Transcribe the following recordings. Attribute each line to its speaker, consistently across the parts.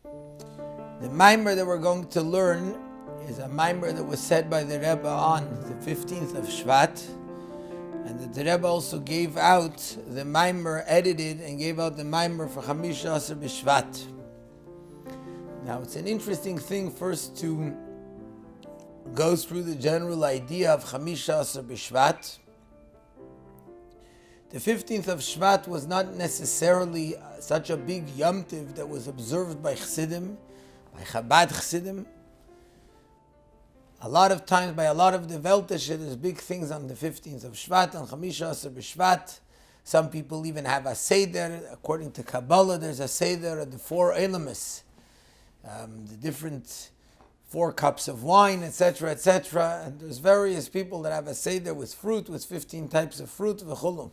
Speaker 1: The Maamar that we're going to learn is a Maamar that was said by the Rabbi on the 15th of Shvat, and that the Rabbi also gave out the Maamar, edited and gave out the Maamar for Chamisha Asar B'Shvat. Now it's an interesting thing first to go through the general idea of Chamisha Asar B'Shvat. The 15th of Shvat was not necessarily such a big Yom Tiv that was observed by Chassidim, by Chabad Chassidim. A lot of times, by a lot of the Weltashe, there's big things on the 15th of Shvat, on Chamisha Asar B'Shvat. Some people even have a Seder. According to Kabbalah, there's a Seder of the 4 Elamis, the different 4 cups of wine, etc., etc. And there's various people that have a Seder with fruit, with 15 types of fruit, v'chulu.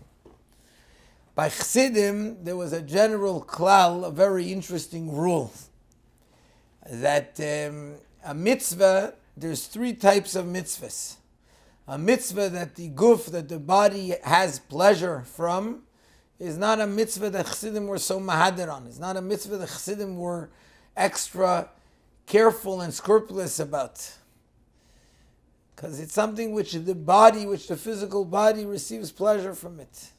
Speaker 1: By Chassidim, there was a general klal, a very interesting rule, that a mitzvah, there's 3 types of mitzvahs. A mitzvah that the guf, that the body has pleasure from, is not a mitzvah that Chassidim were so mahader on. It's not a mitzvah that Chassidim were extra careful and scrupulous about. Because it's something which the body, which the physical body receives pleasure from it.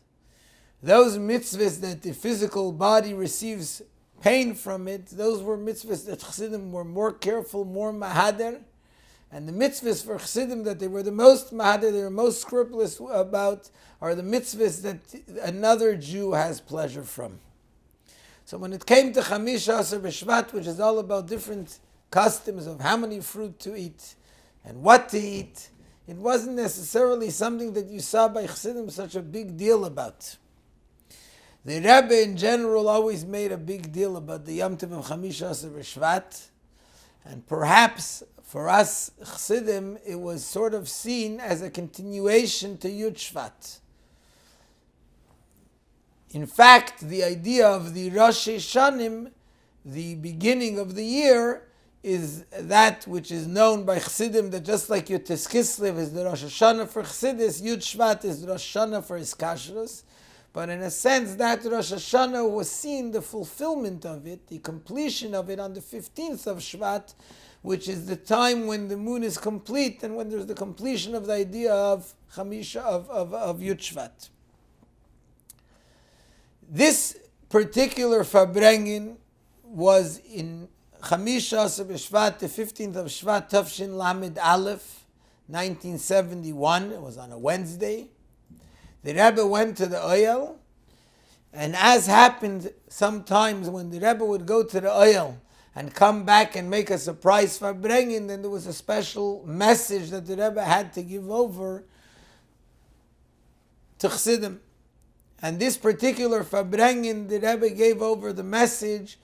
Speaker 1: Those mitzvahs that the physical body receives pain from it, those were mitzvahs that Chassidim were more careful, more mahader. And the mitzvahs for Chassidim that they were the most mahader, they were most scrupulous about, are the mitzvahs that another Jew has pleasure from. So when it came to Chamisha Asar B'Shvat, which is all about different customs of how many fruit to eat and what to eat, it wasn't necessarily something that you saw by Chassidim such a big deal about. The Rabbi in general always made a big deal about the Yom Tov of Chamisha Asar B'Shvat, and perhaps for us Chassidim it was sort of seen as a continuation to Yud Shvat. In fact, the idea of the Rashe Shanim, the beginning of the year, is that which is known by Chassidim, that just like Yud Tes Kislev is the Rosh Hashana for Chassidus, Yud Shvat is the Rosh Hashana for Iskashrus. But in a sense, that Rosh Hashana was seen, the fulfillment of it, the completion of it on the 15th of Shvat, which is the time when the moon is complete and when there's the completion of the idea of Chamisha, of Yud Shvat. This particular Farbrengen was in Chamisha Asar B'Shvat, the 15th of Shvat, Tafshin Lamed Aleph, 1971. It was on a Wednesday. The Rebbe went to the Oyel, and as happened sometimes when the Rebbe would go to the Oyel and come back and make a surprise Farbrengen, then there was a special message that the Rebbe had to give over to Chassidim. And this particular Farbrengen, the Rebbe gave over the message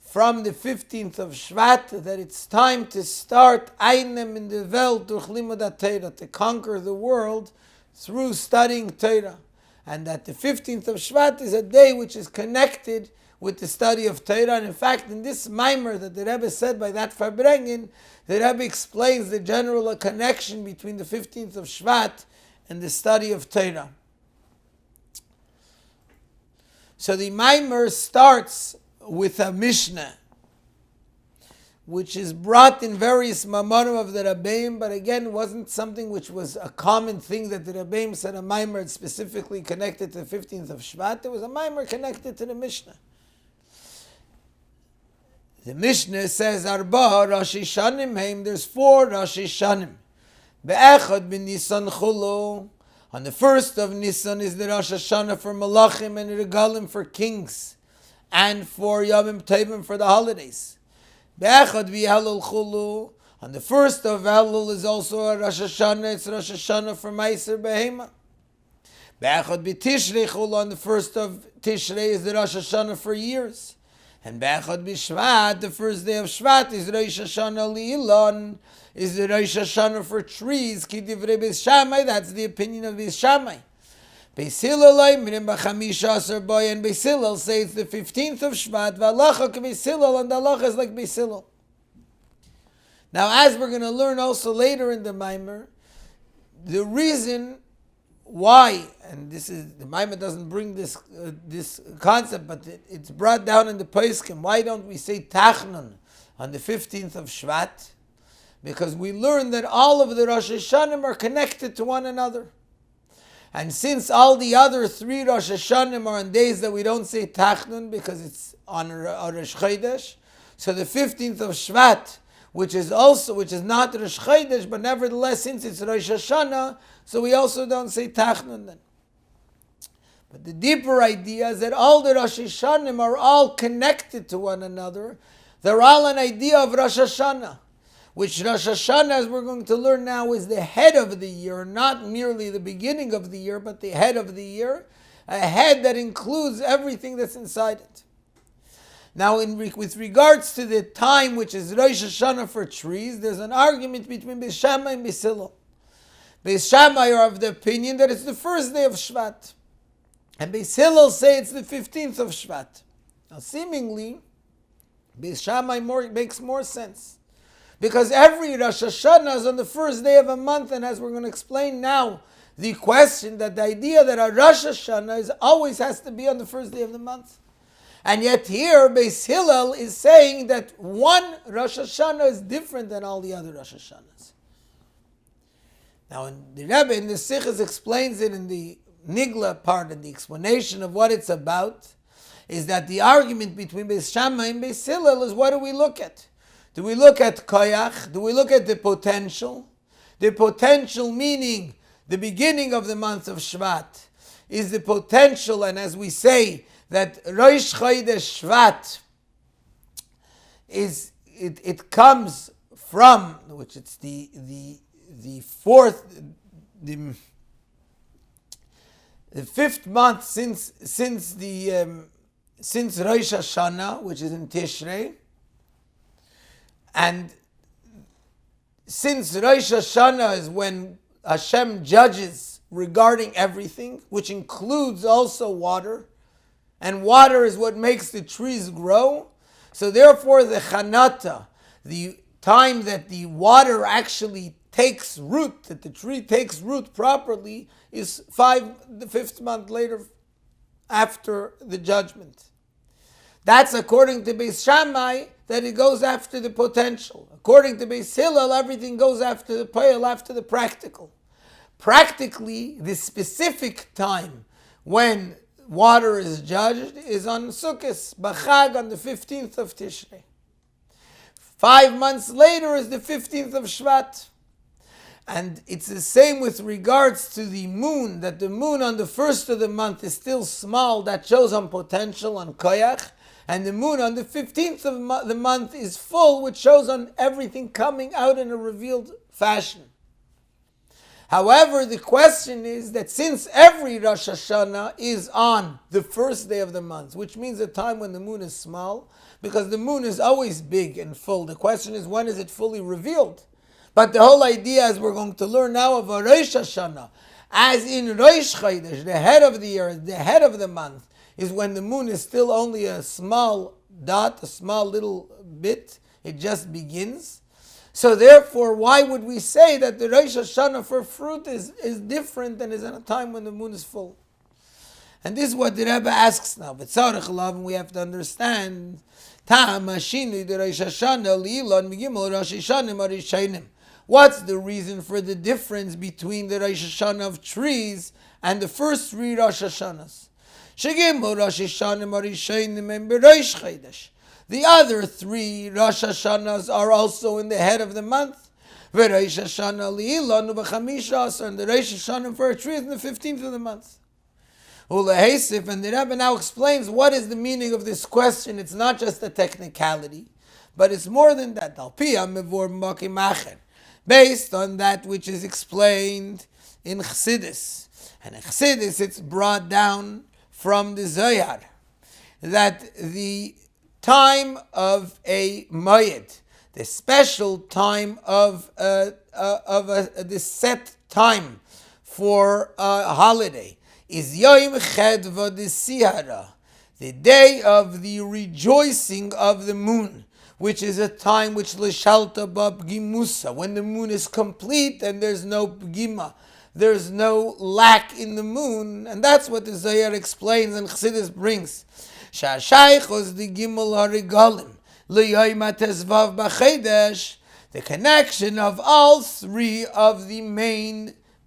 Speaker 1: from the 15th of Shvat that it's time to start Einem in the Welt durch Limud HaTorah, to conquer the world through studying Torah, and that the 15th of Shvat is a day which is connected with the study of Torah. And in fact, in this Maamar that the Rebbe said by that Farbrengen, the Rebbe explains the general connection between the 15th of Shvat and the study of Torah. So the Maamar starts with a Mishnah, which is brought in various Maamarim of the Rabbeim, but again, wasn't something which was a common thing that the Rabbeim said a Maamar specifically connected to the 15th of Shvat. There was a Maamar connected to the Mishnah. The Mishnah says, Arba, Rashe Shanim heim, there's 4 Rashe Shanim. Be'echad bin Nisan Chulu. On the 1st of Nisan is the Rosh Hashana for Malachim and Regalim for kings, and for Yomim Tovim for the holidays. Be'echad v'Elul Chulu. On the 1st of Elul is also a Rosh Hashana. It's Rosh Hashana for Meiser Behema. Be'echad v'Tishrei Chulu. On the 1st of Tishrei is the Rosh Hashana for years. And Be'echad v'Shvat, the first day of Shvat, is Rosh Hashana Li'ilon, is the Rosh Hashana for trees. Ki divrei Beis Shammai, that's the opinion of Beis Shammai. Beis Hillel oimrim b'Chamisha Asar Boy, and Beis Hillel say it's the 15th of Shvat, v'alacha k'Beis Hillel, and the halacha is like Beis Hillel. Now, as we're going to learn also later in the Maamar, the reason why, and this is, the Maamar doesn't bring this concept, but it's brought down in the Poskim. Why don't we say Tachnun on the 15th of Shvat? Because we learn that all of the Rosh Hashanim are connected to one another. And since all the other 3 Rosh Hashanim are on days that we don't say Tachnun because it's on Rosh Chodesh, so the 15th of Shvat, which is not Rosh Chodesh, but nevertheless, since it's Rosh Hashana, so we also don't say Tachnun then. But the deeper idea is that all the Rosh Hashanim are all connected to one another. They're all an idea of Rosh Hashana, which Rosh Hashana, as we're going to learn now, is the head of the year, not merely the beginning of the year, but the head of the year, a head that includes everything that's inside it. Now, with regards to the time which is Rosh Hashanah for trees, there's an argument between Beis Shammai and Beis Hillel. Beis Shammai are of the opinion that it's the first day of Shvat, and Beis Hillel say it's the 15th of Shvat. Now, seemingly, Beis Shammai makes more sense, because every Rosh Hashanah is on the first day of a month, and as we're going to explain now, the question that the idea that a Rosh Hashanah always has to be on the first day of the month. And yet here, Beis Hillel is saying that one Rosh Hashanah is different than all the other Rosh Hashanahs. Now, the Rabbi in the Sichos explains it in the Nigla part, and the explanation of what it's about, is that the argument between Beis Shammai and Beis Hillel is, what do we look at? Do we look at koyach? Do we look at the potential? The potential meaning the beginning of the month of Shvat is the potential, and as we say, that Rosh Chodesh Shvat it comes from, which it's the fifth month since Rosh Hashana, which is in Tishrei, and since Rosh Hashana is when Hashem judges regarding everything, which includes also water, and water is what makes the trees grow. So therefore the Chanata, the time that the water actually takes root, that the tree takes root properly, is the 5th month later after the judgment. That's according to Beis Shammai, that it goes after the potential. According to Beis Hillel, everything goes after the poel, after the practical. Practically, the specific time when water is judged is on Sukkot, B'chag, on the 15th of Tishrei. 5 months later is the 15th of Shvat. And it's the same with regards to the moon, that the moon on the first of the month is still small, that shows on potential, on koyach, and the moon on the 15th of the month is full, which shows on everything coming out in a revealed fashion. However, the question is that since every Rosh Hashanah is on the first day of the month, which means a time when the moon is small, because the moon is always big and full, the question is, when is it fully revealed? But the whole idea, as we're going to learn now, of a Rosh Hashanah, as in Rosh Chodesh, the head of the year, the head of the month, is when the moon is still only a small dot, a small little bit, it just begins. So therefore, why would we say that the Rosh Hashanah for fruit is different than is at a time when the moon is full? And this is what the Rebbe asks now. But we have to understand, what's the reason for the difference between the Rosh Hashanah of trees and the first 3 Rosh Hashanahs? The other 3 Rosh Hashanahs are also in the head of the month. And the Rosh Hashanah for a tree is in the 15th of the month. And the Rebbe now explains what is the meaning of this question. It's not just a technicality, but it's more than that. Based on that which is explained in Chassidus. And in Chassidus it's brought down from the Zohar that the time of a moed, the special time of the set time for a holiday, is Yom Chedva de Sihara, the day of the rejoicing of the moon, which is a time which l'shalta ba pgimusa, when the moon is complete and there's no pgima. there's no lack in the moon, and that's what the Zohar explains and Chassidus brings. Sha'ashaychos the gimel harigalim l'yoyma tezvav b'chedesh, the connection of all three of the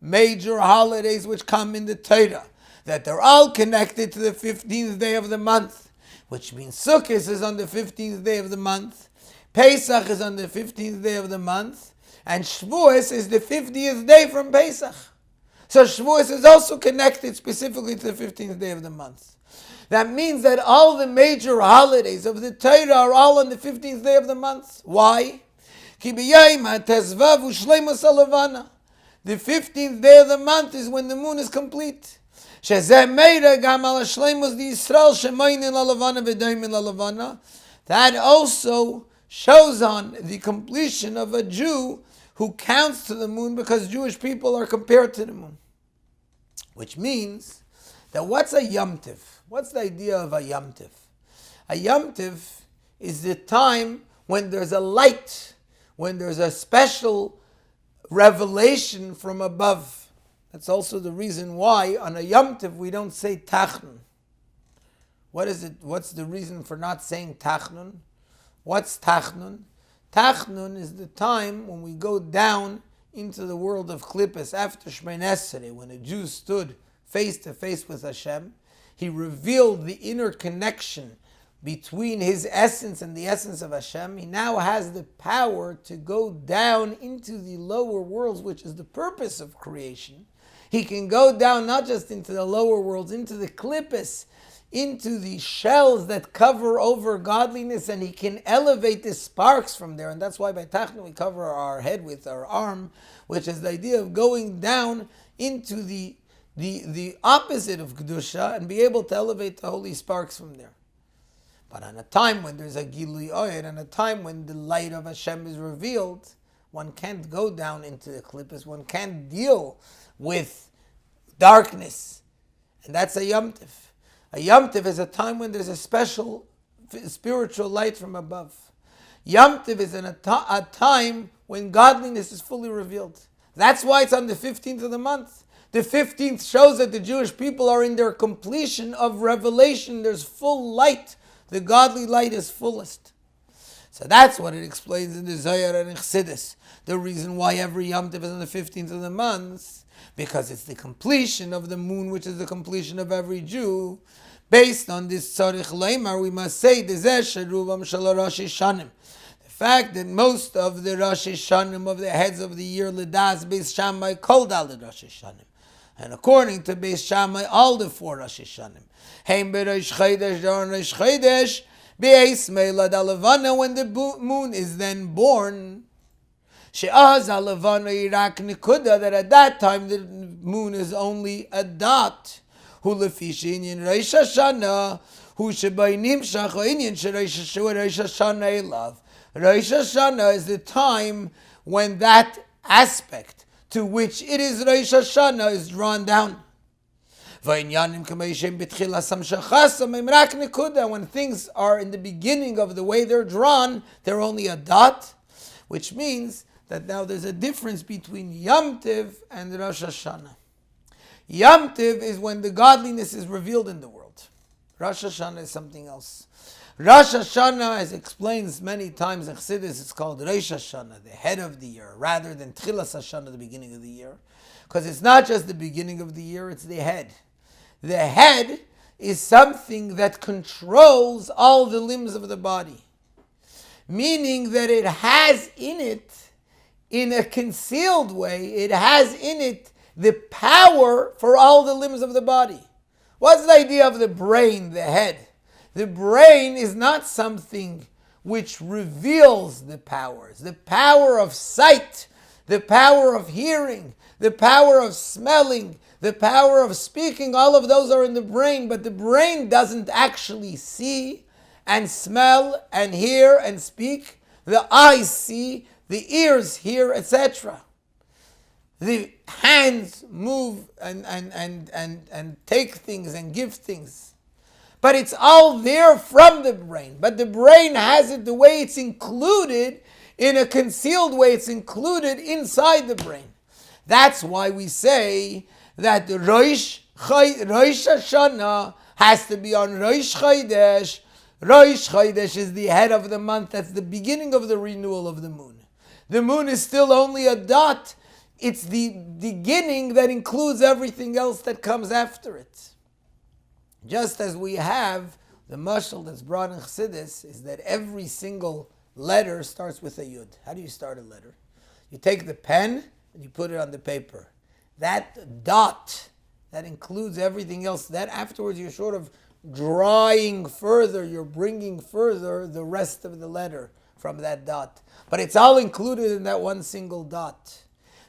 Speaker 1: major holidays which come in the Torah, that they're all connected to the 15th day of the month, which means Sukkot is on the 15th day of the month, Pesach is on the 15th day of the month, and Shavuos is the 50th day from Pesach. So Shavuos is also connected specifically to the 15th day of the month. That means that all the major holidays of the Torah are all on the 15th day of the month. Why? The 15th day of the month is when the moon is complete. That also shows on the completion of a Jew who counts to the moon, because Jewish people are compared to the moon. Which means that what's a Yom Tiv? What's the idea of a Yom Tiv? A Yom Tiv is the time when there's a light, when there's a special revelation from above. That's also the reason why on a Yom Tiv we don't say Tachnun. What is it? What's the reason for not saying Tachnun? What's Tachnun? Tachnun is the time when we go down into the world of Klippas after Shmoneh Esrei, when a Jew stood face to face with Hashem. He revealed the inner connection between his essence and the essence of Hashem. He now has the power to go down into the lower worlds, which is the purpose of creation. He can go down not just into the lower worlds, into the Klippas, into the shells that cover over godliness, and he can elevate the sparks from there. And that's why by Tachnun we cover our head with our arm, which is the idea of going down into the opposite of Kedusha and be able to elevate the holy sparks from there. But on a time when there's a Gilui Oyer, and a time when the light of Hashem is revealed, one can't go down into the Klippas, one can't deal with darkness. And that's a Yom Tiv. A Yom Tiv is a time when there's a special spiritual light from above. Yom Tiv is a time when godliness is fully revealed. That's why it's on the 15th of the month. The 15th shows that the Jewish people are in their completion of revelation. There's full light. The godly light is fullest. So that's what it explains in the Zohar and in Chassidus. The reason why every Yom Tiv is on the 15th of the month, because it's the completion of the moon, which is the completion of every Jew. Based on this Tzarich Leimar, we must say the fact that most of the Rosh Hashanah, of the heads of the year, L'das Beis Shammai called out the Rosh Hashanah. And according to Beis Shammai, all the 4 Rosh Hashanah. Heim Berosh Chodesh, during Rosh Chodesh, Be'ez Meilad Alavana, when the moon is then born. She'az Alavana Irak Nikuda, that at that time the moon is only a dot. Hu lefish inyan Rosh Hashana, hu shebay nimshach inyan Rosh Hashana elav. Rosh Hashana is the time when that aspect to which it is Rosh Hashana is drawn down. When things are in the beginning of the way they're drawn, they're only a dot, which means that now there's a difference between Yom Tiv and Rosh Hashana. Yom Tiv is when the godliness is revealed in the world. Rosh Hashana is something else. Rosh Hashana, as explains many times in Chassidus, it's called Rosh Hashana, the head of the year, rather than Tchilas Hashana, the beginning of the year. Because it's not just the beginning of the year, it's the head. The head is something that controls all the limbs of the body. Meaning that it has in it, in a concealed way, it has in it the power for all the limbs of the body. What's the idea of the brain, the head? The brain is not something which reveals the powers. The power of sight, the power of hearing, the power of smelling, the power of speaking, all of those are in the brain, but the brain doesn't actually see and smell and hear and speak. The eyes see, the ears hear, etc. The hands move and take things and give things. But it's all there from the brain. But the brain has it the way it's included, in a concealed way, it's included inside the brain. That's why we say that the Rosh Hashana has to be on Rosh Chodesh. Rosh Chodesh is the head of the month. That's the beginning of the renewal of the moon. The moon is still only a dot. It's the beginning that includes everything else that comes after it. Just as we have the mashal that's brought in Chassidus, is that every single letter starts with a yud. How do you start a letter? You take the pen and you put it on the paper. That dot, that includes everything else. That afterwards you're sort of drawing further, you're bringing further the rest of the letter from that dot. But it's all included in that one single dot.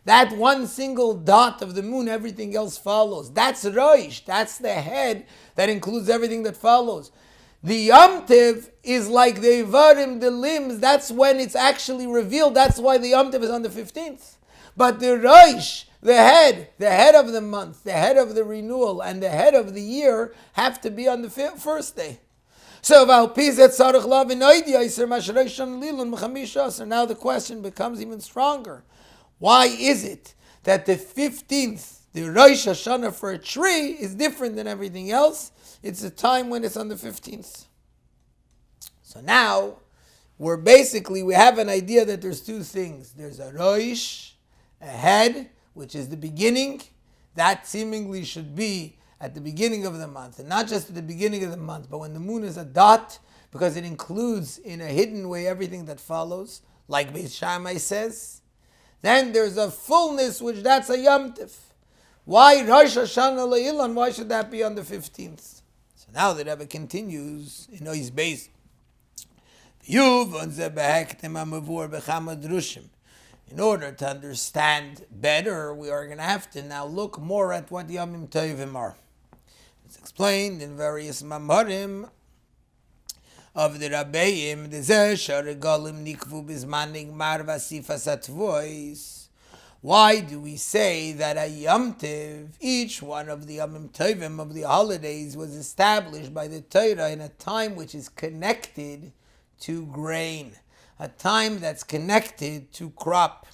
Speaker 1: That one single dot of the moon, everything else follows. That's Rosh, that's the head that includes everything that follows. The Yom Tiv is like the Ivarim, the limbs, that's when it's actually revealed. That's why the Yom Tiv is on the 15th. But the Rosh, the head of the month, the head of the renewal, and the head of the year have to be on the first day. So now the question becomes even stronger. Why is it that the 15th, the Rosh Hashana for a tree, is different than everything else? It's a time when it's on the 15th. So now, we have an idea that there's two things. There's a Rosh, a head, which is the beginning. That seemingly should be at the beginning of the month. And not just at the beginning of the month, but when the moon is a dot, because it includes in a hidden way everything that follows, like Beis Shammai says. Then there's a fullness, which that's a Yom Tiv. Why Rosh Hashana Le'ilan? Why should that be on the 15th? So now the Rebbe continues in his base. In order to understand better, we are going to have to now look more at what Yomim Tovim are. It's explained in various Maamarim of the Rabbeim, why do we say that a Yom Tov, each one of the Yomim Tovim of the holidays, was established by the Torah in a time which is connected to grain, a time that's connected to crop?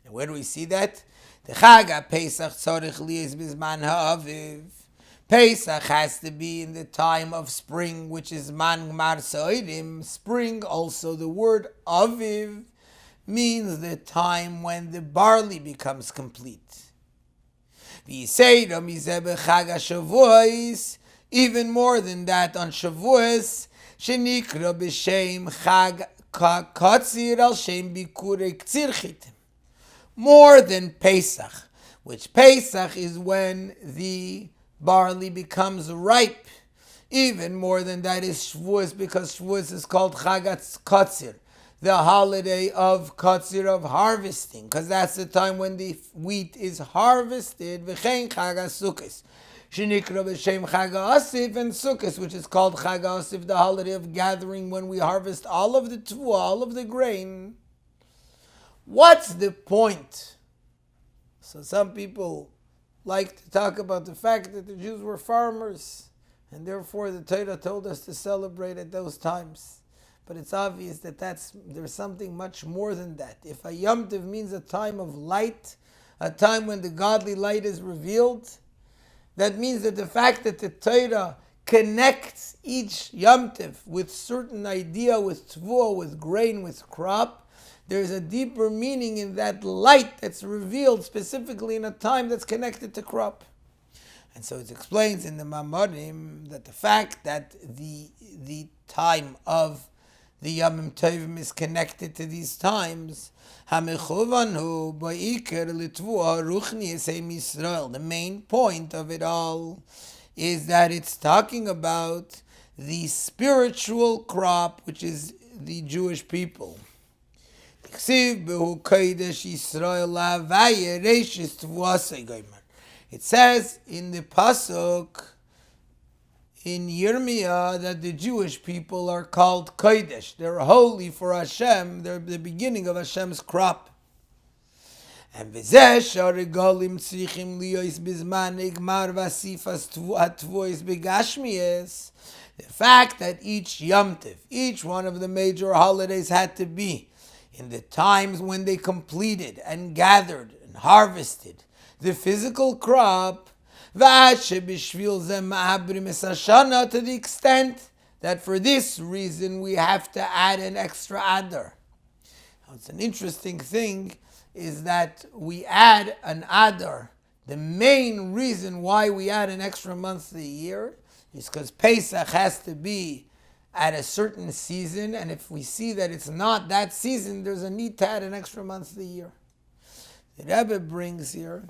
Speaker 1: And where do we see that? The Chag Pesach tzorich liyos bizman ha'aviv. Pesach has to be in the time of spring, which is man gmar sa'odim. Spring, also the word aviv, means the time when the barley becomes complete. Even more than that, on Shavuos, shenikra b'shem chag katzir al shem bikurei ktsir chitim. More than Pesach, which Pesach is when the barley becomes ripe. Even more than that is Shavuos, because Shavuos is called Chag Katzir, the holiday of Katzir, of harvesting, because that's the time when the wheat is harvested. V'chein Chag HaSukkos, shenikra b'shem Chag HaAsif, and Sukkos, which is called Chag HaAsif, the holiday of gathering, when we harvest all of the tevuah, all of the grain. What's the point? So some people like to talk about the fact that the Jews were farmers, and therefore the Torah told us to celebrate at those times. But it's obvious that there's something much more than that. If a Yom Tov means a time of light, a time when the godly light is revealed, that means that the fact that the Torah connects each Yom Tov with certain idea, with tevuah, with grain, with crop, there's a deeper meaning in that light that's revealed specifically in a time that's connected to crop. And so it explains in the Maamarim that the fact that the time of the Yomim Tovim is connected to these times, the main point of it all is that it's talking about the spiritual crop, which is the Jewish people. It says in the Pasuk in Yirmiyah that the Jewish people are called Kodesh. They're holy for Hashem. They're the beginning of Hashem's crop. And the fact that each Yom Tov, each one of the major holidays had to be in the times when they completed and gathered and and harvested the physical crop, to the extent that for this reason we have to add an extra adar. It's an interesting thing is that we add an adar. The main reason why we add an extra month a year is because Pesach has to be at a certain season, and if we see that it's not that season, there's a need to add an extra month a year. The Rabbi brings here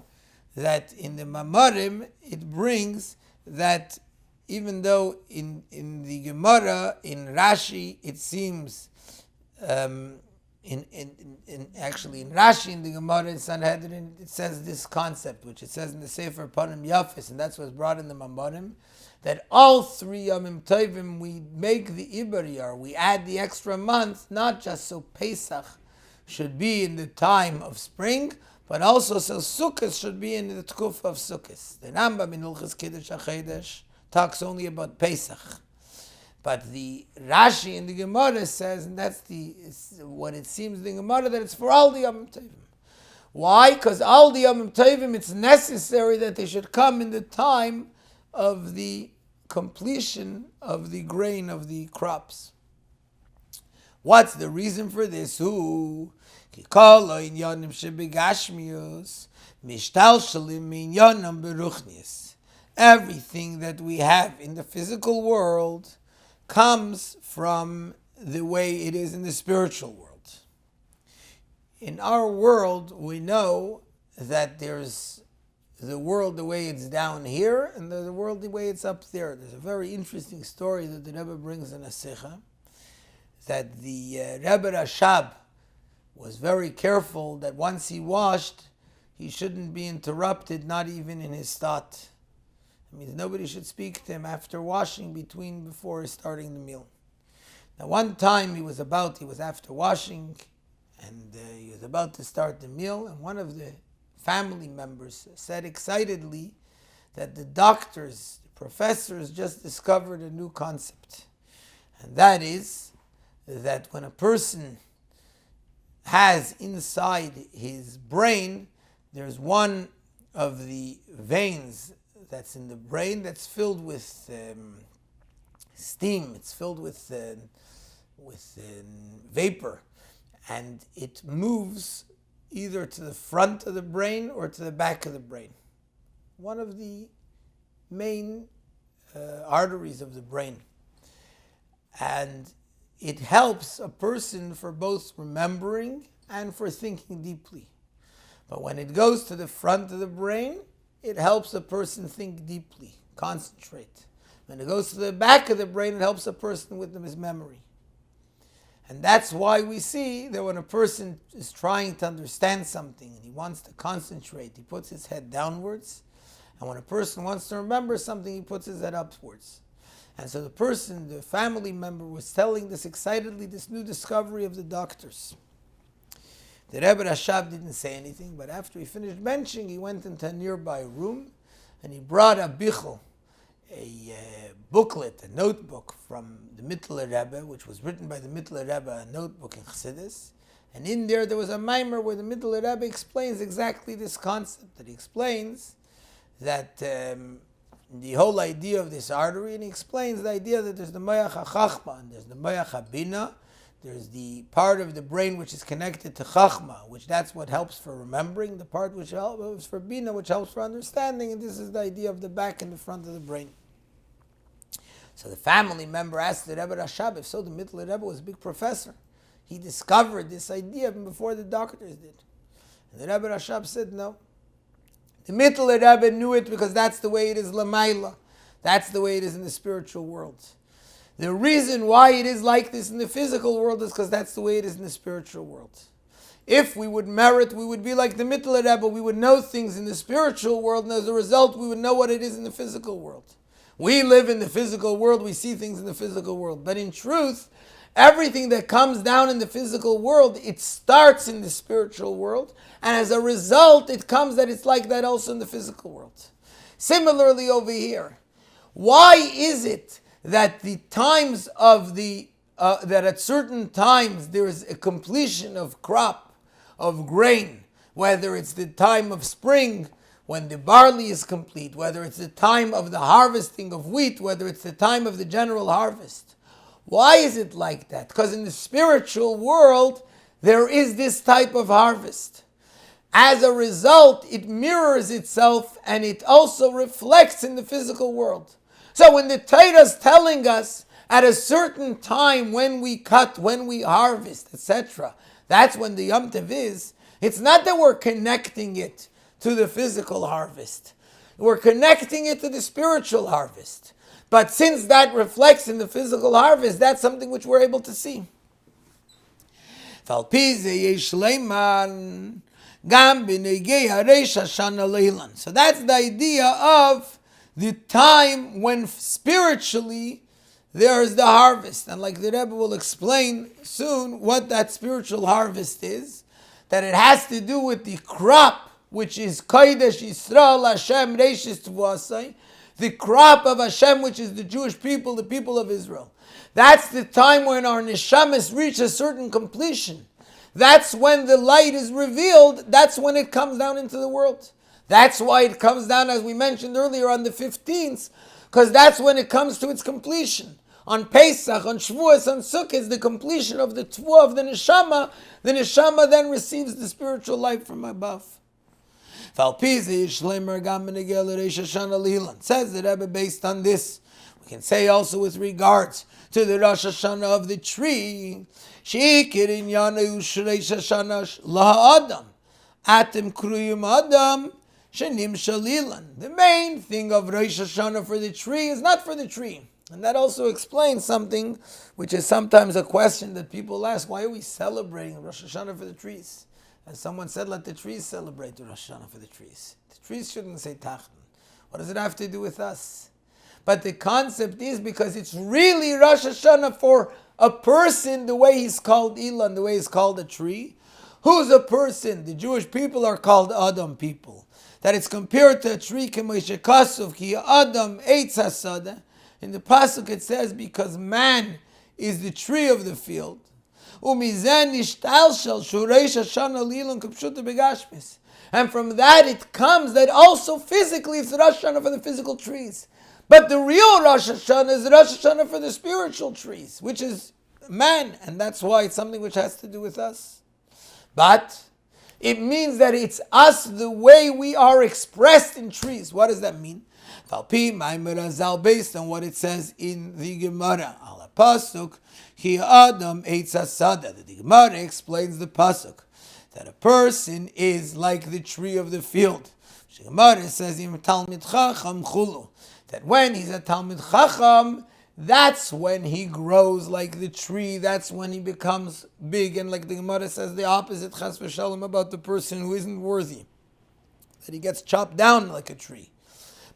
Speaker 1: that in the Maamarim, it brings that even though in the Gemara, in Rashe, it seems, actually in Rashe, in the Gemara in Sanhedrin, it says this concept, which it says in the Sefer Panim Yafis, and that's what's brought in the Maamarim, that all 3 Yomim Tovim, we make the Ibariyar, we add the extra month, not just so Pesach should be in the time of spring, but also so Sukkot should be in the Tkuf of Sukkot. The Rambam in Hilchos Kiddush HaChedesh talks only about Pesach. But the Rashe in the Gemara says, and that's what it seems in the Gemara, that it's for all the Yomim Tovim. Why? Because all the Yomim Tovim, it's necessary that they should come in the time of the completion of the grain of the crops. What's the reason for this? Everything that we have in the physical world comes from the way it is in the spiritual world. In our world, we know that there's the world the way it's down here, and the world the way it's up there. There's a very interesting story that the Rebbe brings in a Sikha, that the Rebbe Rashab was very careful that once he washed, he shouldn't be interrupted, not even in his thought. That means nobody should speak to him after washing before starting the meal. Now one time he was after washing, and he was about to start the meal, and one of the family members said excitedly that the doctors, the professors just discovered a new concept. And that is that when a person has inside his brain, there's one of the veins that's in the brain that's filled with steam, it's filled with vapor, and it moves either to the front of the brain or to the back of the brain. One of the main arteries of the brain. And it helps a person for both remembering and for thinking deeply. But when it goes to the front of the brain, it helps a person think deeply, concentrate. When it goes to the back of the brain, it helps a person with his memory. And that's why we see that when a person is trying to understand something and he wants to concentrate, he puts his head downwards. And when a person wants to remember something, he puts his head upwards. And so the family member, was telling this excitedly, this new discovery of the doctors. The Rebbe Rashab didn't say anything, but after he finished benching, he went into a nearby room and he brought a bichel, a booklet, a notebook from the Mittler Rebbe, which was written by the Mittler Rebbe, a notebook in Chassidus. And in there was a Maamar where the Mittler Rebbe explains exactly this concept. That he explains that the whole idea of this artery, and he explains the idea that there's the Moyach HaChachma and there's the Moyach HaBina. There's the part of the brain which is connected to Chachma, which that's what helps for remembering, the part which helps for Bina, which helps for understanding, and this is the idea of the back and the front of the brain. So the family member asked the Rebbe Rashab, if so, the Mittler Rebbe was a big professor. He discovered this idea even before the doctors did. And the Rebbe Rashab said no. The Mittler Rebbe knew it because that's the way it is Lamaila. That's the way it is in the spiritual world. The reason why it is like this in the physical world is because that's the way it is in the spiritual world. If we would merit, we would be like the Mittler Rebbe. We would know things in the spiritual world, and as a result, we would know what it is in the physical world. We live in the physical world, we see things in the physical world. But in truth, everything that comes down in the physical world, it starts in the spiritual world, and as a result, it comes that it's like that also in the physical world. Similarly over here, why is it that the times of that at certain times there is a completion of crop, of grain, whether it's the time of spring, when the barley is complete, whether it's the time of the harvesting of wheat, whether it's the time of the general harvest. Why is it like that? Because in the spiritual world, there is this type of harvest. As a result, it mirrors itself and it also reflects in the physical world. So when the Torah is telling us at a certain time when we cut, when we harvest, etc., that's when the Yom Tov is, it's not that we're connecting it to the physical harvest. We're connecting it to the spiritual harvest. But since that reflects in the physical harvest, that's something which we're able to see. So that's the idea of the time when spiritually there's the harvest. And like the Rebbe will explain soon what that spiritual harvest is, that it has to do with the crop, which is Kodesh Yisrael Hashem Reishis Tvasai, the crop of Hashem, which is the Jewish people, the people of Israel. That's the time when our neshamas reach a certain completion. That's when the light is revealed. That's when it comes down into the world. That's why it comes down, as we mentioned earlier, on the 15th, because that's when it comes to its completion. On Pesach, on Shavuos, on Sukkot, the completion of the Tvua of the neshama then receives the spiritual life from above. Says the Rebbe, based on this, we can say also with regards to the Rosh Hashana of the tree, the main thing of Rosh Hashana for the tree is not for the tree. And that also explains something which is sometimes a question that people ask: why are we celebrating Rosh Hashana for the trees? As someone said, let the trees celebrate the Rosh Hashana for the trees. The trees shouldn't say Tachten. What does it have to do with us? But the concept is because it's really Rosh Hashana for a person, the way he's called Ilan, the way he's called a tree. Who's a person? The Jewish people are called Adam people. That it's compared to a tree, K'moshe Kasuv, Ki Adam Eitz Hasada. In the pasuk it says, because man is the tree of the field. And from that it comes that also physically it's Rosh Hashanah for the physical trees. But the real Rosh Hashanah is Rosh Hashanah for the spiritual trees, which is man. And that's why it's something which has to do with us. But it means that it's us the way we are expressed in trees. What does that mean? Based on what it says in the Gemara, al pasuk, Ki Adam Eitz Hasada. The Gemara explains the pasuk that a person is like the tree of the field. The Gemara says in Talmid Chacham Chulu, that when he's a Talmid Chacham, that's when he grows like the tree. That's when he becomes big. And like the Gemara says, the opposite, Chas v'Shalom, about the person who isn't worthy, that he gets chopped down like a tree.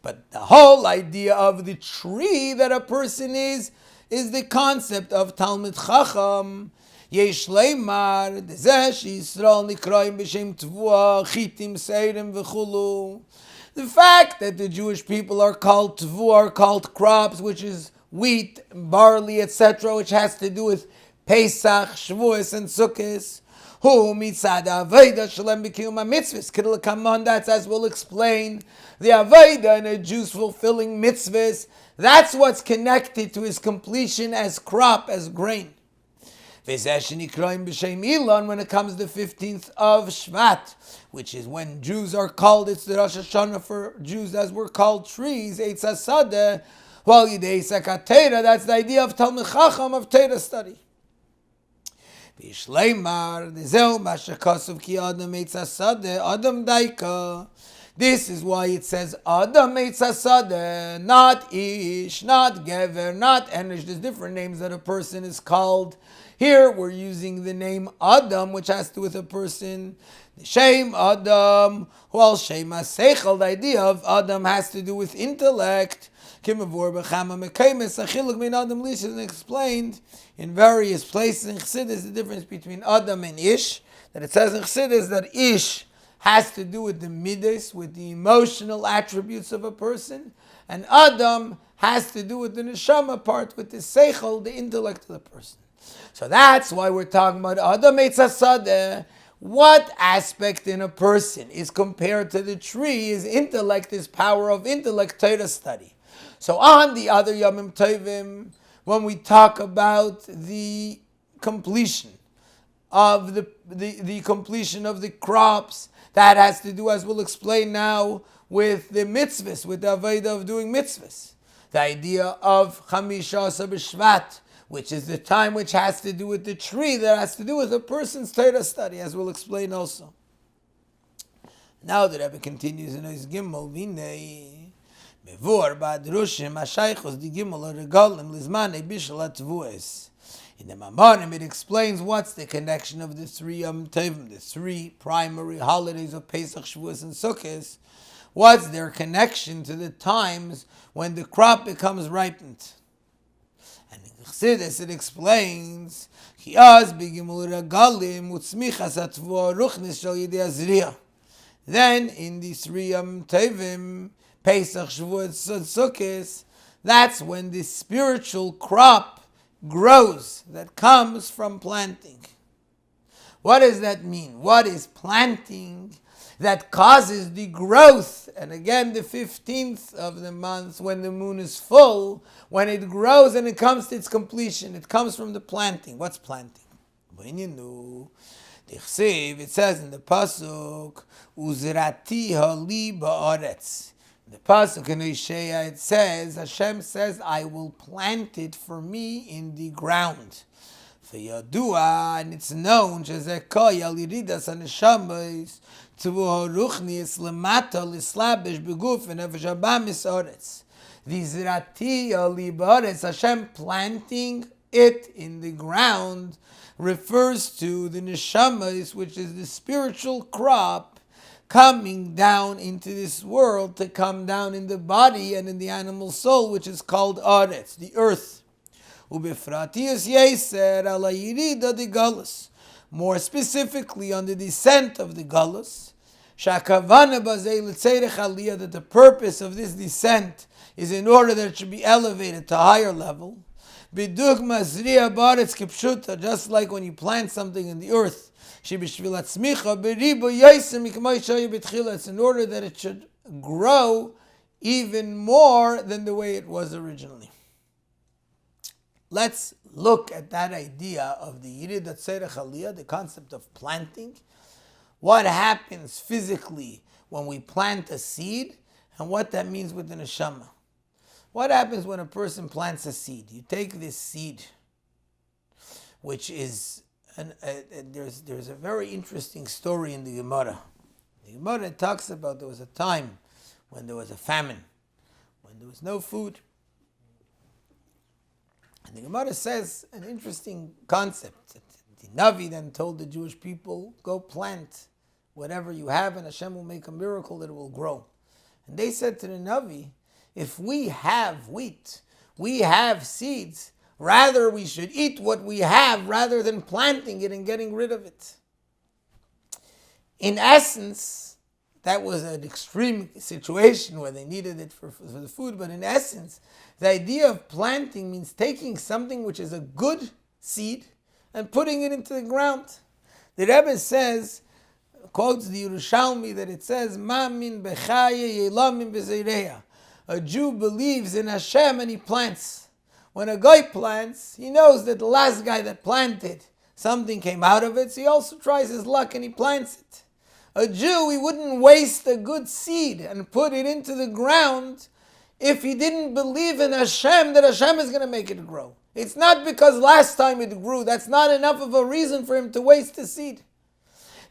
Speaker 1: But the whole idea of the tree that a person is the concept of Talmid Chacham. Yesh leimar dezesh Yisrael nikraim b'shem tvua chitim seirim v'chulu. The fact that the Jewish people are called tvua, are called crops, which is wheat, barley, etc., which has to do with Pesach, Shavuos, and Sukkot. Who mitzad avodah shalem b'kiyum mitzvahs. Kittel kaman, that's as we'll explain. The avodah and a Jew's fulfilling mitzvahs. That's what's connected to his completion as crop, as grain. When it comes to the 15th of Shvat, which is when Jews are called, it's the Rosh Hashana for Jews as we're called trees, Eitz Hasadeh, while Yidei Sakatera, that's the idea of Talmid Chacham, of Torah study. This is why it says Adam Eitz Hasadeh, not Ish, not Gever, not Enish. There's different names that a person is called. Here we're using the name Adam, which has to do with a person. The Shem Adam, while Shem HaSeichel, the idea of Adam has to do with intellect. Explained in various places in Chassidus the difference between Adam and Ish. That it says in Chassidus that Ish has to do with the midas, with the emotional attributes of a person, and Adam has to do with the neshama part, with the seichel, the intellect of the person. So that's why we're talking about Adam Eitz Hasadeh, What aspect in a person is compared to the tree? Is intellect, is power of intellect, Torah study. So on the other Yomim Tovim, when we talk about the completion of the completion of the crops, that has to do, as we'll explain now, with the mitzvahs, with the avodah of doing mitzvahs. The idea of Chamisha Shvat, which is the time which has to do with the tree, that has to do with a person's Torah study, as we'll explain also. Now the Rabbi continues in his Gimel, Vinei, Mevor Ba'adrushim, Hashaychos, Di Gimel, Regalim, Lizmane, Bishal, Atvues. In the Maamar, it explains what's the connection of the three Yom Tovim, the three primary holidays of Pesach, Shavuos, and Sukkot. What's their connection to the times when the crop becomes ripened? And in Chassidus it explains, then in the three Yom Tovim, Pesach, Shavuot, and Sukkot, that's when the spiritual crop grows that comes from planting. What does that mean? What is planting that causes the growth? And again, the 15th of the month, when the moon is full, when it grows and it comes to its completion, it comes from the planting. What's planting? When you know, it says in the pasuk, Uzrati hali ba'aretz. The pasuk in Isaiah, it says, Hashem says, I will plant it for me in the ground. Yadua, and it's known, Shezekoy al yiridas haneshamas tvu haruchnis lemata lislabish beguf v'nefesh haba misoretz. The zirati ali ba'aretz, Hashem planting it in the ground, refers to the neshamas, which is the spiritual crop coming down into this world to come down in the body and in the animal soul, which is called aretz, the earth. More specifically on the descent of the galus, that the purpose of this descent is in order that it should be elevated to a higher level. Just like when you plant something in the earth, it's in order that it should grow even more than the way it was originally. Let's look at that idea of the Yiridat Tzerech Aliyah, the concept of planting. What happens physically when we plant a seed, and what that means with the neshama. What happens when a person plants a seed? You take this seed, which is, there's a very interesting story in the Gemara. The Gemara talks about there was a time when there was a famine, when there was no food. And the Gemara says an interesting concept. The Navi then told the Jewish people, go plant whatever you have and Hashem will make a miracle that it will grow. And they said to the Navi, if we have wheat, we have seeds, rather we should eat what we have rather than planting it and getting rid of it. In essence, that was an extreme situation where they needed it for the food, but in essence, the idea of planting means taking something which is a good seed and putting it into the ground. The Rebbe says, quotes the Yerushalmi, that it says, Ma'min b'chaye yelamim b'zeireya. A Jew believes in Hashem and he plants. When a guy plants, he knows that the last guy that planted, something came out of it, so he also tries his luck and he plants it. A Jew, he wouldn't waste a good seed and put it into the ground if he didn't believe in Hashem, that Hashem is going to make it grow. It's not because last time it grew. That's not enough of a reason for him to waste a seed.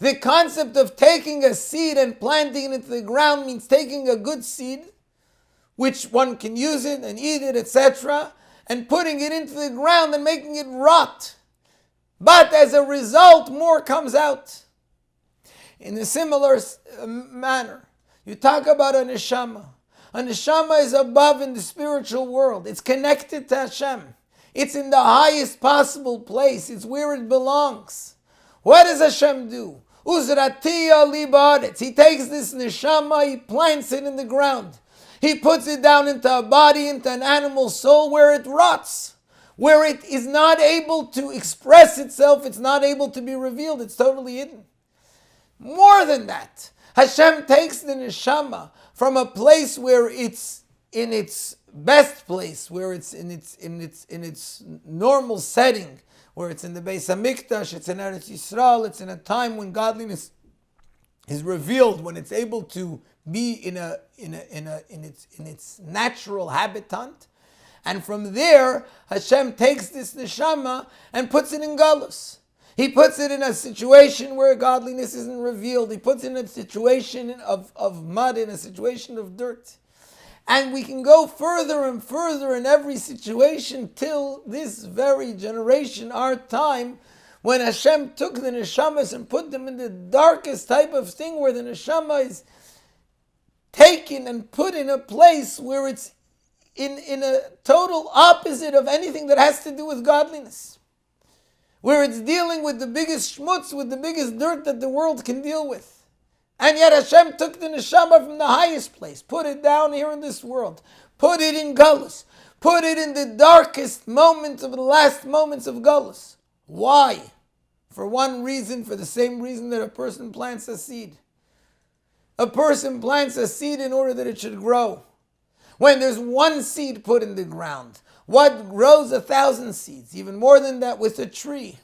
Speaker 1: The concept of taking a seed and planting it into the ground means taking a good seed, which one can use it and eat it, etc., and putting it into the ground and making it rot. But as a result, more comes out. In a similar manner, you talk about a neshama. A neshama is above in the spiritual world. It's connected to Hashem. It's in the highest possible place. It's where it belongs. What does Hashem do? Uzratiya libaretz. He takes this neshama, he plants it in the ground. He puts it down into a body, into an animal soul where it rots, where it is not able to express itself, it's not able to be revealed, it's totally hidden. More than that, Hashem takes the neshama from a place where it's in its best place, where it's in its normal setting, where it's in the Beis Hamikdash, it's in Eretz Yisrael, it's in a time when godliness is revealed, when it's able to be in its natural habitat, and from there Hashem takes this neshama and puts it in galus. He puts it in a situation where godliness isn't revealed. He puts it in a situation of mud, in a situation of dirt. And we can go further and further in every situation till this very generation, our time, when Hashem took the neshamas and put them in the darkest type of thing, where the neshama is taken and put in a place where it's in a total opposite of anything that has to do with godliness. Where it's dealing with the biggest schmutz, with the biggest dirt that the world can deal with. And yet Hashem took the neshama from the highest place, put it down here in this world, put it in Galus, put it in the darkest moments of the last moments of Galus. Why? For one reason, for the same reason that a person plants a seed. A person plants a seed in order that it should grow. When there's one seed put in the ground, what grows 1,000 seeds? Even more than that with a tree.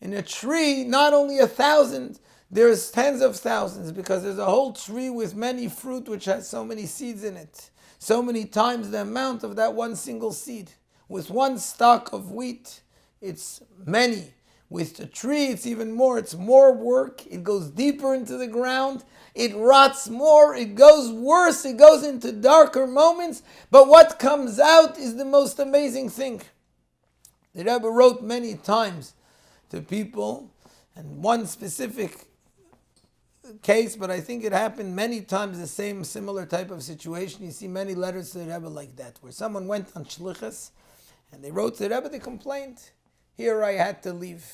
Speaker 1: In a tree, not only 1,000, there's tens of thousands, because there's a whole tree with many fruit which has so many seeds in it. So many times the amount of that one single seed. With one stalk of wheat, it's many. With the tree, it's even more. It's more work. It goes deeper into the ground. It rots more. It goes worse. It goes into darker moments. But what comes out is the most amazing thing. The Rebbe wrote many times to people, and one specific case, but I think it happened many times, the same similar type of situation. You see many letters to the Rebbe like that, where someone went on shlichus, and they wrote to the Rebbe, they complained. Here I had to leave.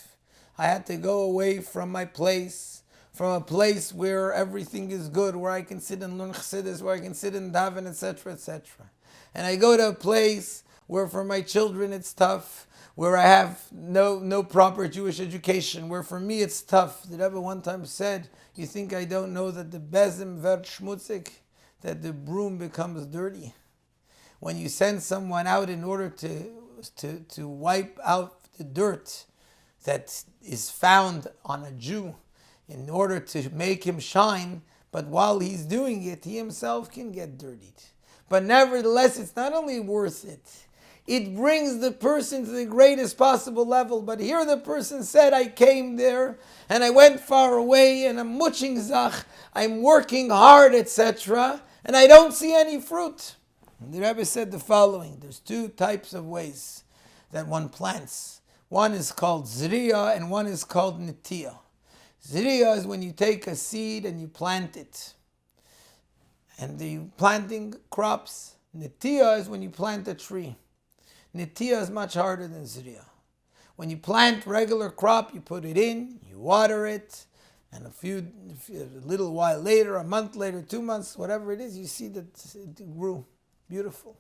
Speaker 1: I had to go away from my place, from a place where everything is good, where I can sit and learn chassidus, where I can sit and daven, etc., etc. And I go to a place where for my children it's tough, where I have no proper Jewish education, where for me it's tough. The Rebbe one time said, you think I don't know that the bezim wird schmutzig, that the broom becomes dirty? When you send someone out in order to wipe out the dirt that is found on a Jew, in order to make him shine, but while he's doing it, he himself can get dirtied. But nevertheless, it's not only worth it, it brings the person to the greatest possible level. But here the person said, I came there, and I went far away, and I'm muching zach, I'm working hard, etc., and I don't see any fruit. And the Rebbe said the following, there's two types of ways that one plants. One is called zriya, and one is called nitiyah. Zriya is when you take a seed and you plant it. And the planting crops. Nitiyah is when you plant a tree. Nitiyah is much harder than zriya. When you plant regular crop, you put it in, you water it, and a little while later, a month later, 2 months, whatever it is, you see that it grew. Beautiful.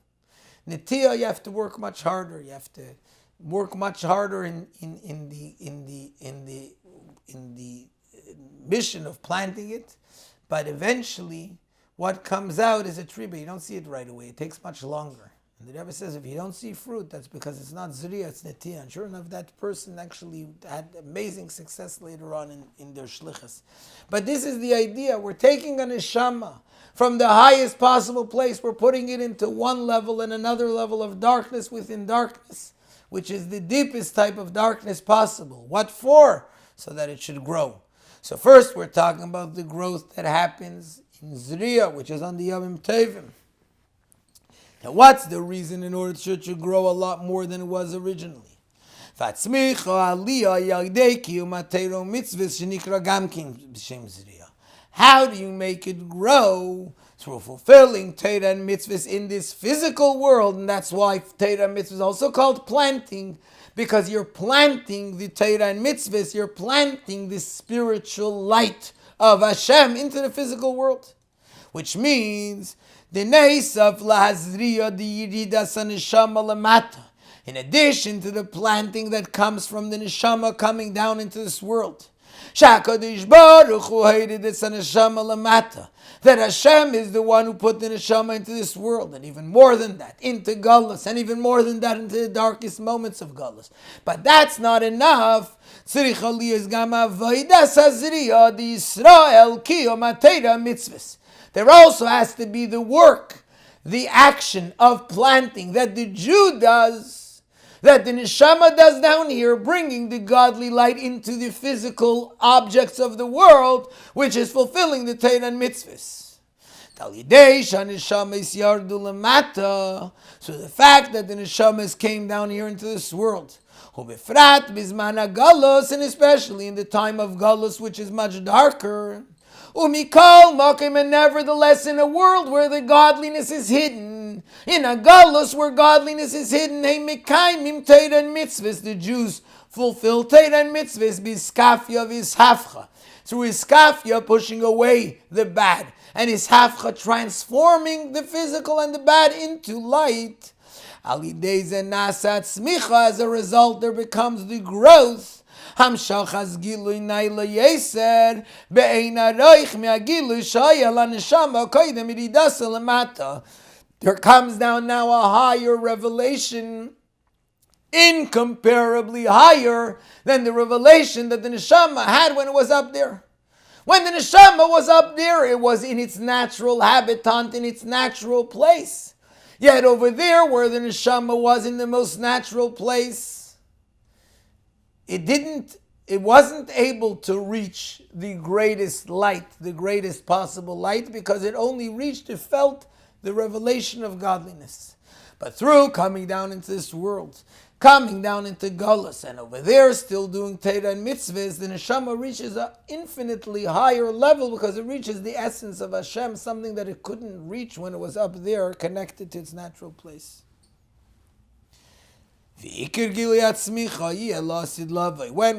Speaker 1: Nitiyah, you have to work much harder. You have to work much harder in the mission of planting it, but eventually what comes out is a tree, but you don't see it right away. It takes much longer. And the Rebbe says if you don't see fruit, that's because it's not zriya, it's netiyah. And sure enough, that person actually had amazing success later on in their shlichus. But this is the idea. We're taking a neshama from the highest possible place. We're putting it into one level and another level of darkness within darkness, which is the deepest type of darkness possible. What for? So that it should grow. So first we're talking about the growth that happens in Zriya, which is on the Yavim Tevim. Now what's the reason in order it should grow a lot more than it was originally? How do you make it grow? Through fulfilling Torah and mitzvahs in this physical world, and that's why Torah and mitzvahs is also called planting, because you're planting the Torah and mitzvahs, you're planting the spiritual light of Hashem into the physical world, which means the neisaf lahazriya the yiridas neshama lamata. In addition to the planting that comes from the neshama coming down into this world, Shakadosh Baruch Hu hated this neshama lamata. That Hashem is the one who put the neshama into this world, and even more than that, into Galus, and even more than that, into the darkest moments of Galus. But that's not enough. There also has to be the work, the action of planting that the Jew does, that the neshama does down here, bringing the godly light into the physical objects of the world, which is fulfilling the Torah and mitzvahs. So the fact that the neshamas came down here into this world, and especially in the time of Galus, which is much darker, and nevertheless in a world where the godliness is hidden, in a Galus where godliness is hidden, the Jews fulfill Torah and mitzvahs biskafya vishafcha, through iskafya pushing away the bad, and ishafcha transforming the physical and the bad into light. As a result, there becomes the growth. There comes down now a higher revelation, incomparably higher than the revelation that the neshama had when it was up there. When the neshama was up there, it was in its natural habitat, in its natural place. Yet over there, where the neshama was in the most natural place, it wasn't able to reach the greatest light, the greatest possible light, because it only reached, it felt the revelation of godliness. But through coming down into this world, coming down into Galus, and over there still doing Torah and mitzvahs, the neshama reaches an infinitely higher level, because it reaches the essence of Hashem, something that it couldn't reach when it was up there, connected to its natural place. When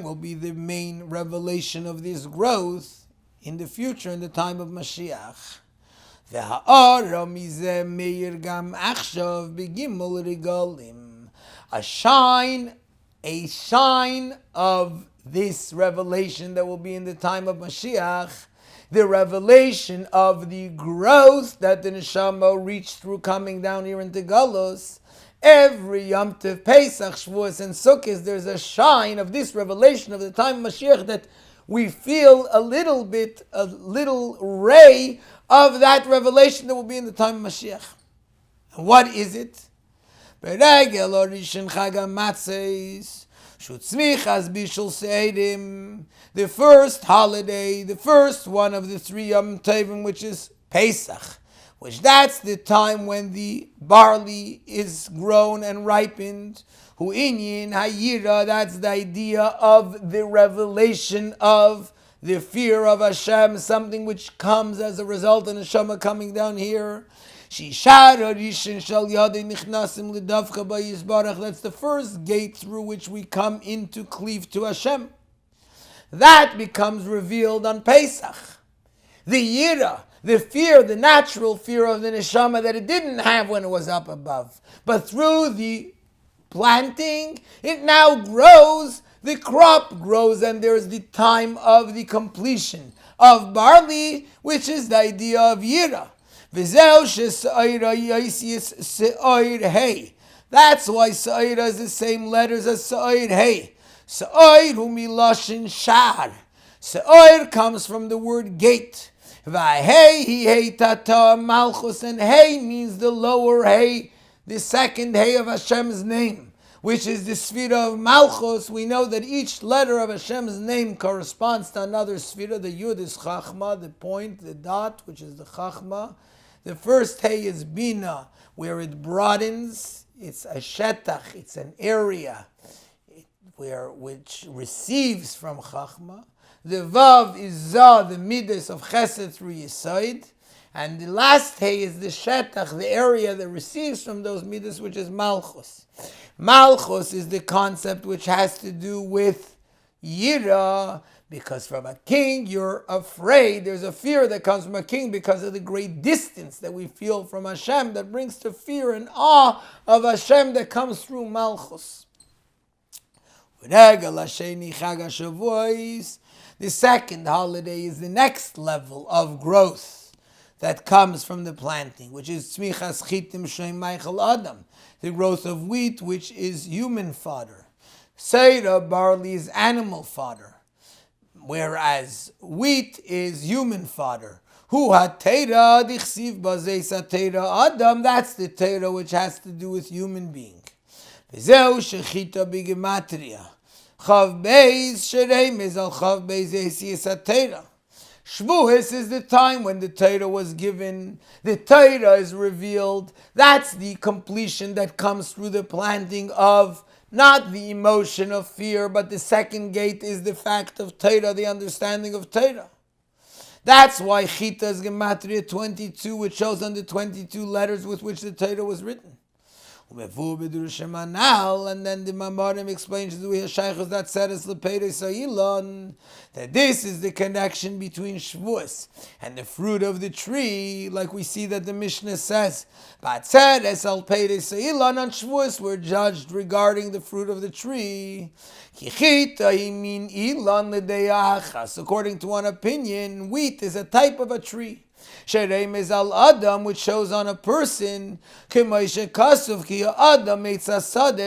Speaker 1: will be the main revelation of this growth? In the future, in the time of Mashiach. A shine of this revelation that will be in the time of Mashiach, the revelation of the growth that the neshama reached through coming down here into Galus. Every Yom Tov, Pesach, Shavuos, and Sukkot, there's a shine of this revelation of the time of Mashiach that we feel a little ray of that revelation that will be in the time of Mashiach. And what is it? The first holiday, the first one of the 3 Yom Tovim, which is Pesach, which that's the time when the barley is grown and ripened. Hu'inyin hayira, that's the idea of the revelation of the fear of Hashem, something which comes as a result of neshama coming down here. That's the first gate through which we come into cleave to Hashem. That becomes revealed on Pesach. The yira, the fear, the natural fear of the neshama that it didn't have when it was up above. But through the planting, it now grows, the crop grows, and there's the time of the completion of barley, which is the idea of yira. That's why Sa'ira is the same letters as Sa'ir Hey. Sa'ir hu miloshin shar. Sa'ir comes from the word gate. V'hei hi hey tata malchus, and hey means the lower hey, the second hey of Hashem's name, which is the Sfira of Malchus. We know that each letter of Hashem's name corresponds to another Sfira. The Yud is Chachma, the point, the dot, which is the Chachma. The first hey is Bina, where it broadens. It's a shetach, it's an area which receives from Chachma. The Vav is Zah, the midas of Chesed through Yesod. And the last hey is the shetach, the area that receives from those midas, which is Malchus. Malchus is the concept which has to do with Yira, because from a king you're afraid. There's a fear that comes from a king because of the great distance that we feel from Hashem that brings to fear and awe of Hashem that comes through Malchus. The second holiday is the next level of growth that comes from the planting, which is tzmichas chitim sheim meichel adam, the growth of wheat, which is human fodder. Seira, barley, is animal fodder, whereas wheat is human fodder. Hu ha-teira dichsiv bazeis ha-teira adam, that's the teira which has to do with human being. V'zeu shechita b'gematria. Chav beis shereimez al chav beis esiyas ha-teira. Shavuos is the time when the Torah was given. The Torah is revealed. That's the completion that comes through the planting of not the emotion of fear, but the second gate is the fact of Torah, the understanding of Torah. That's why Chita is Gematria 22, which shows on the 22 letters with which the Torah was written. And then the Maamar explains that that this is the connection between Shavuos and the fruit of the tree, like we see that the Mishnah says. On Shavuos we're judged regarding the fruit of the tree. According to one opinion, wheat is a type of a tree. Shereimez al adam, which shows on a person. It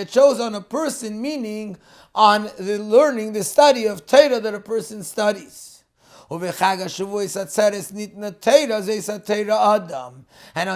Speaker 1: shows on a person, meaning on the learning, the study of Torah that a person studies. And on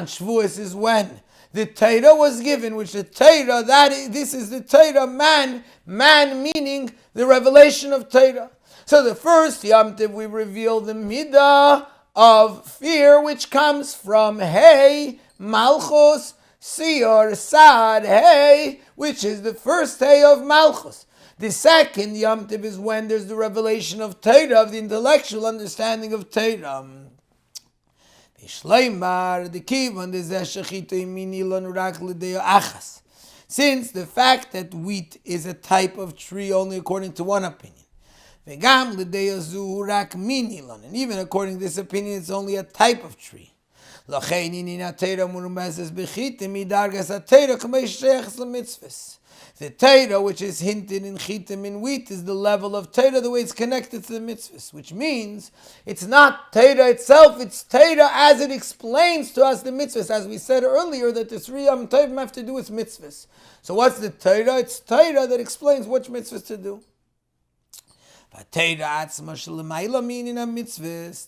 Speaker 1: Shavuos is when the Torah was given, which the Torah, this is the Torah, man meaning the revelation of Torah. So the first Yom Tov we reveal the midah of fear, which comes from Hey, Malchus, Sior, Sad, Hey, which is the first Hey of Malchus. The second Yom Tov is when there's the revelation of Torah, of the intellectual understanding of Torah. Since the fact that wheat is a type of tree only according to one opinion, and even according to this opinion, it's only a type of tree. The Torah, which is hinted in chitim in wheat, is the level of Torah, the way it's connected to the mitzvahs, which means it's not Torah itself, it's Torah as it explains to us the mitzvahs. As we said earlier, that the 3 Yom Tovim have to do with mitzvahs. So what's the Torah? It's Torah that explains which mitzvahs to do.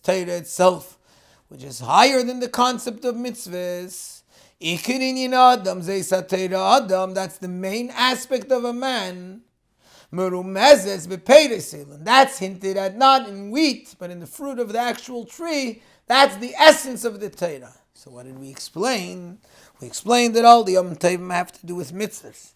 Speaker 1: Torah itself, which is higher than the concept of mitzvahs. That's the main aspect of a man. That's hinted at not in wheat, but in the fruit of the actual tree. That's the essence of the Torah. So what did we explain? We explained that all the Yom Tovim have to do with mitzvahs.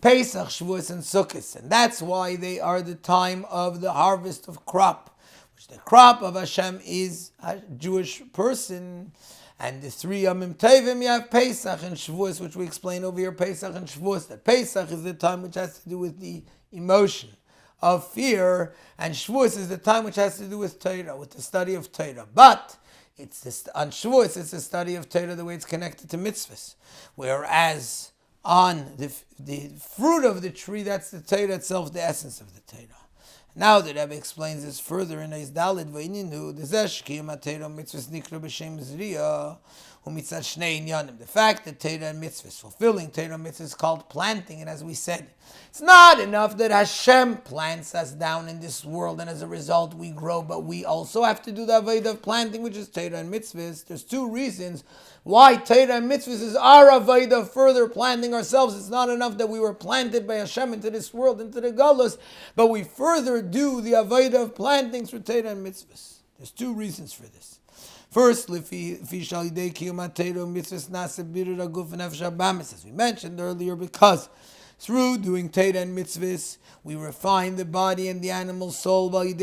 Speaker 1: Pesach, Shavuos, and Sukkot, and that's why they are the time of the harvest of crop, which the crop of Hashem is a Jewish person. And the 3 Yomim Tovim, you have Pesach and Shavuos, which we explain over here, Pesach and Shavuos, that Pesach is the time which has to do with the emotion of fear, and Shavuos is the time which has to do with Torah, with the study of Torah. But on Shavuos, it's the study of Torah the way it's connected to mitzvahs. Whereas on the fruit of the tree, that's the Torah itself, the essence of the Torah. Now the Rabbi explains this further in his Daled Vayininu, the fact that Torah and mitzvahs, fulfilling Torah and mitzvahs, is called planting, and as we said, it's not enough that Hashem plants us down in this world and as a result we grow, but we also have to do the avodah of planting, which is Torah and mitzvahs. There's 2 reasons why Torah and mitzvahs is our avodah of further planting ourselves. It's not enough that we were planted by Hashem into this world, into the galus, but we further do the avodah of planting through Torah and mitzvahs. There's 2 reasons for this. First, as we mentioned earlier, because through doing Torah and mitzvahs, we refine the body and the animal soul, which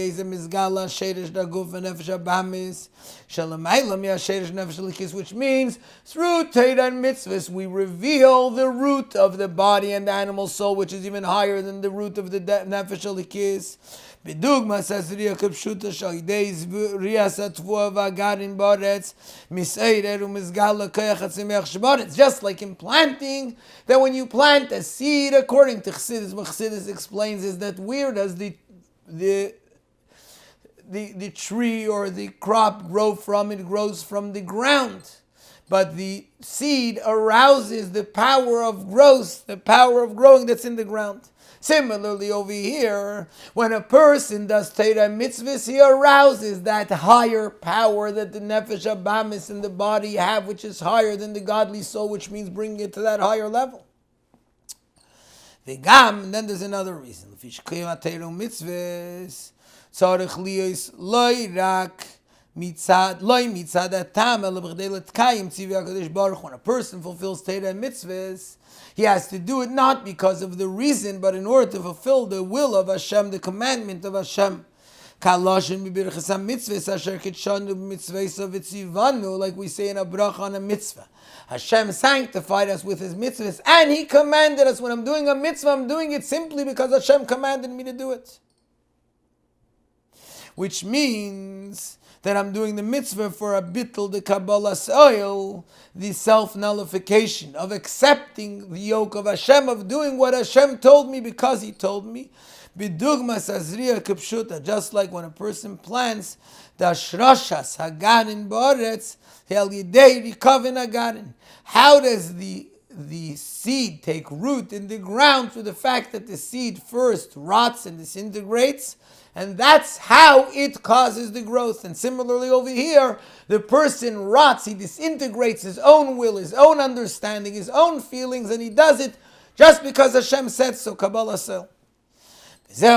Speaker 1: means through Torah and mitzvahs we reveal the root of the body and the animal soul, which is even higher than the root of the nefesh alikis. B'dugma says Riya Kipshuta Shaideis Rias Atvua Vagarin Baretz Miseirer Umizgala Kayach Atzimech Shbaretz. Just like in planting, that when you plant a seed, according to Chassidus, what Chassidus explains is that where does the tree or the crop grow from? It grows from the ground. But the seed arouses the power of growth, the power of growing that's in the ground. Similarly, over here, when a person does Torah mitzvahs, he arouses that higher power that the nefesh abamis in the body have, which is higher than the godly soul, which means bringing it to that higher level. V'gam, and then there's another reason. Mitzvahs, tzarich liyos loy rak mitzad loy mitzad atam el b'chdei letkayim tzivi HaKadosh Baruch Hu. When a person fulfills Torah and mitzvahs, he has to do it not because of the reason, but in order to fulfill the will of Hashem, the commandment of Hashem. Like we say in a bracha on a mitzvah. Hashem sanctified us with His mitzvahs, and He commanded us. When I'm doing a mitzvah, I'm doing it simply because Hashem commanded me to do it. Which means that I'm doing the mitzvah for a bittul, the Kabbalas oil, the self-nullification of accepting the yoke of Hashem, of doing what Hashem told me because He told me. Bidugmas azriya kipshuta, just like when a person plants the shrashas hagarin baretz hel yidei rikavin hagarin. How does the seed take root in the ground? Through the fact that the seed first rots and disintegrates, and that's how it causes the growth. And similarly over here, the person rots, he disintegrates his own will, his own understanding, his own feelings, and he does it just because Hashem said so. Kabbalah sel. This is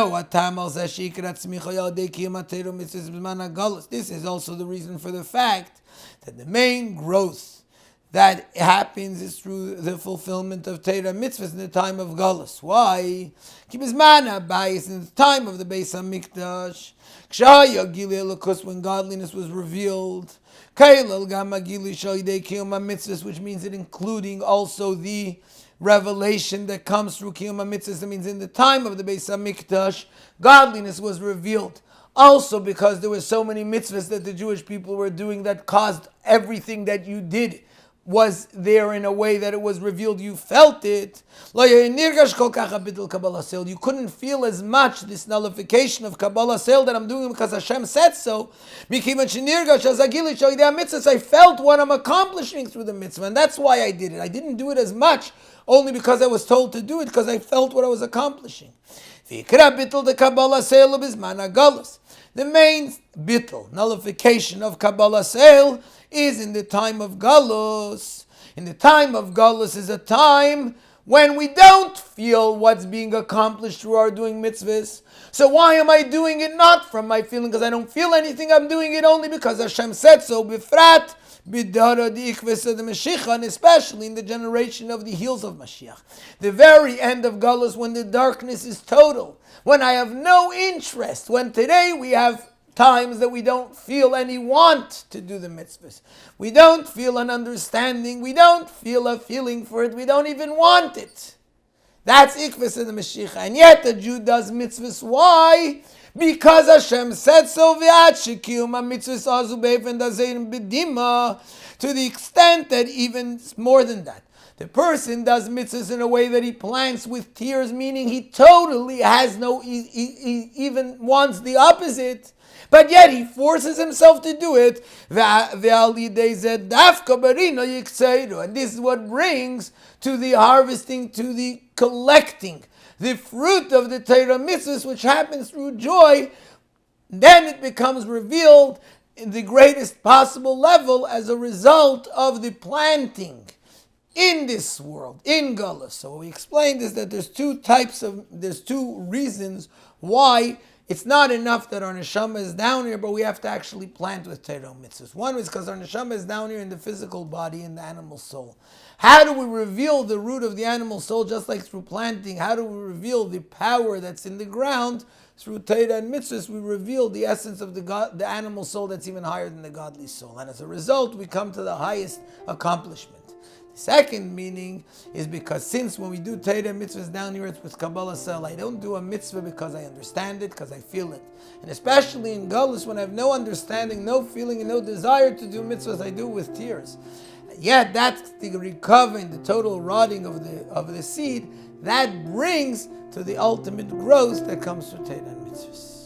Speaker 1: also the reason for the fact that the main growth that happens is through the fulfillment of Torah mitzvahs in the time of Galus. Why? Because in the time of the Beis HaMikdash, when godliness was revealed, which means it including also the revelation that comes through Kiyum HaMitzvahs. That means in the time of the Beis HaMikdash, godliness was revealed. Also because there were so many mitzvahs that the Jewish people were doing that caused everything that you did was there in a way that it was revealed, you felt it. You couldn't feel as much this nullification of Kabbalah Sel that I'm doing because Hashem said so. I felt what I'm accomplishing through the mitzvah, and that's why I did it. I didn't do it as much only because I was told to do it, because I felt what I was accomplishing. The main bittul, nullification of Kabbalah Sel, is in the time of Galus. In the time of Galus is a time when we don't feel what's being accomplished through our doing mitzvahs. So why am I doing it? Not from my feeling, because I don't feel anything. I'm doing it only because Hashem said so. Bifrat bidara the ikves of the Mashiach, and especially in the generation of the heels of Mashiach. The very end of Galus, when the darkness is total, when I have no interest, when today we have times that we don't feel any want to do the mitzvahs. We don't feel an understanding. We don't feel a feeling for it. We don't even want it. That's ikves in the Mashiach. And yet the Jew does mitzvahs. Why? Because Hashem said so. To the extent that even more than that, the person does mitzvahs in a way that he plants with tears, meaning he totally has no, he even wants the opposite. But yet he forces himself to do it. And this is what brings to the harvesting, to the collecting, the fruit of the Torah mitzvahs, which happens through joy. Then it becomes revealed in the greatest possible level as a result of the planting in this world, in Galus. So what we explained is that there's two reasons why it's not enough that our neshama is down here, but we have to actually plant with Torah mitzvahs. One is because our neshama is down here in the physical body, in the animal soul. How do we reveal the root of the animal soul, just like through planting? How do we reveal the power that's in the ground? Through Torah and mitzvahs, we reveal the essence of the animal soul that's even higher than the godly soul. And as a result, we come to the highest accomplishment. The Second meaning is because since when we do Torah mitzvahs down here, it's with Kabbalah Sel, I don't do a mitzvah because I understand it, because I feel it. And especially in Galus, when I have no understanding, no feeling, and no desire to do mitzvahs, I do it with tears. Yet that's the recovering, the total rotting of the seed, that brings to the ultimate growth that comes through Torah and mitzvahs.